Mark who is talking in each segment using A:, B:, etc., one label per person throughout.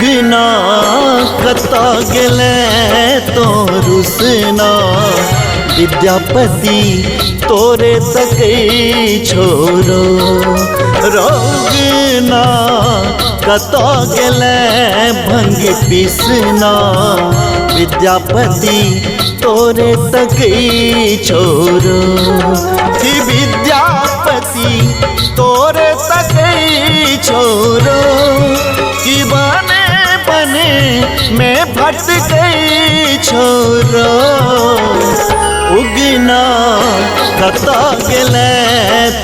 A: उगना कता गेले तो रुसना, विद्यापति तोरे तके छोरो। रोगना कता गेले भंग पिसना, विद्यापति तोरे तके छोरो। कि विद्यापति तोरे तके छोरो, कि बने बने में भटके छोरो। उगना कता गेले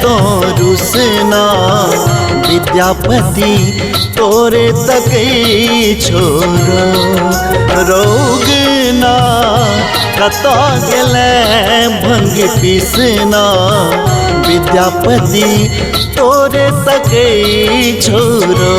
A: तो रुसना, विद्यापति तोरे तके छोरो। रोगना कता गेले भंग पिसना, विद्यापति तोरे तके छोरो।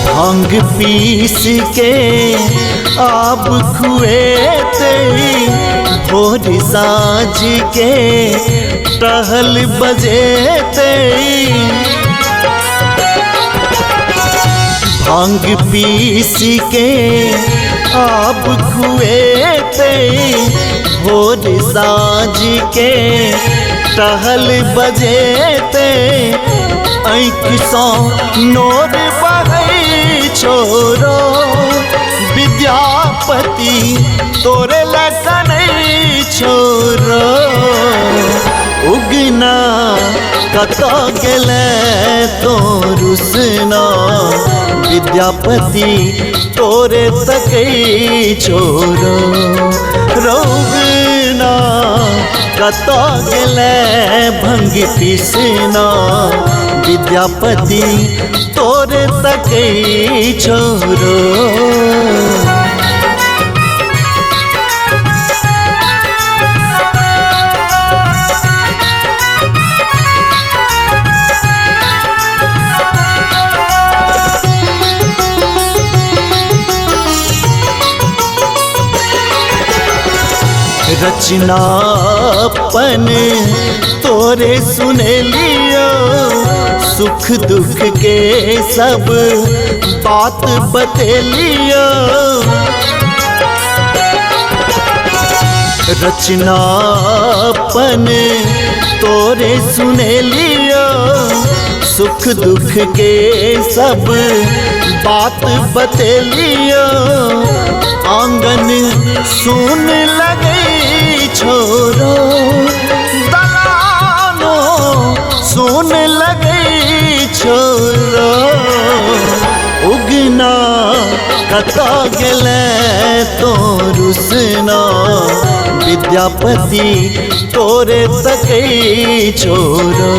A: भांग पीस के आप खुएते, भोर साँझ के टहल बजेते। भांग पीस के आप खुएते, भोर साँझ के टहल बजेते। ऐक सौ नोर बहै छोरो, विद्यापति तोरे लखनई छोरो। उगना कता गेले तो रुसना, विद्यापति तोरे तके छोरो। रोगना कता गेले भंग पिसना, विद्यापति तोरे तके छोरो। रचनापन तोरे सुने लियो, सुख दुख के सब बात बतेलियो। रचनापन तोरे सुने लियो, सुख दुख के सब बात बतेलियो। आंगन सुन लगे छोरो, दलानो सुन लगे छोरो। उगना कता गेले तो रुसना, विद्यापति तोरे तके छोरो।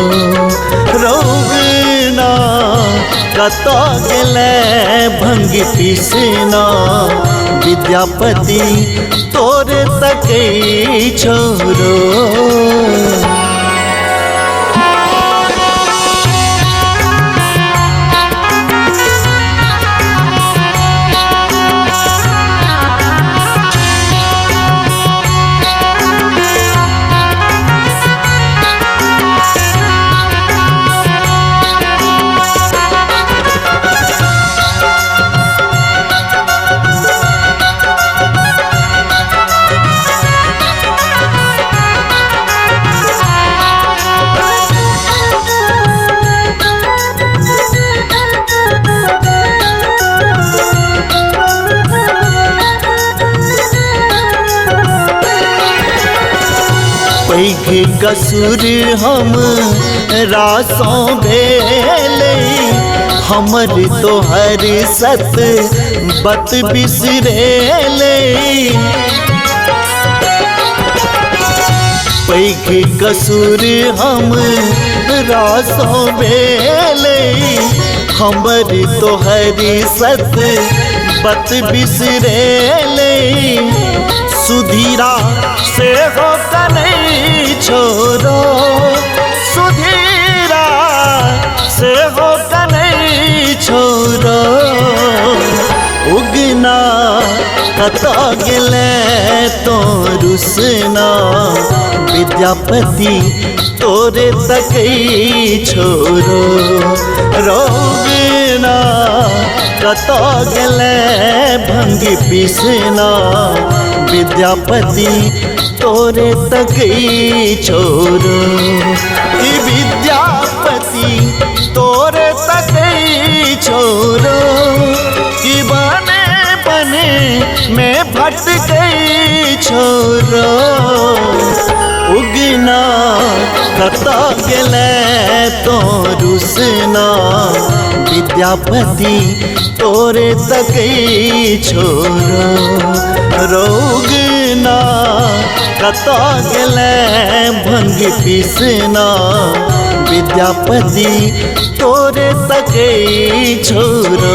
A: रोगना कता गेले भंग पिसना, विद्यापति तोरे तके छोरो। कसुर हम रासों भेले, हमर तोहर सत बत बिसरेले पैघ कसूर हम रासों बेले हमर तोहर सत बत बिसरेले सुधीरा से हो कनै छोरो सुधीरा से हो कनै छोरो उगना कत गेले तो रुसना विद्यापति तोरे तकई छोरो रोगना कत गेले भंगी पिसना विद्यापति तोरे तकई छोरो ई विद्यापति तोरे तकई छोरो कि बने बने में भट गई छोरो उगना कत गेले तो रुसना विद्यापति तोरे तकई छोरो रोगना कत गेले भंगी पिसना विद्यापति तोरे तकई छोरो।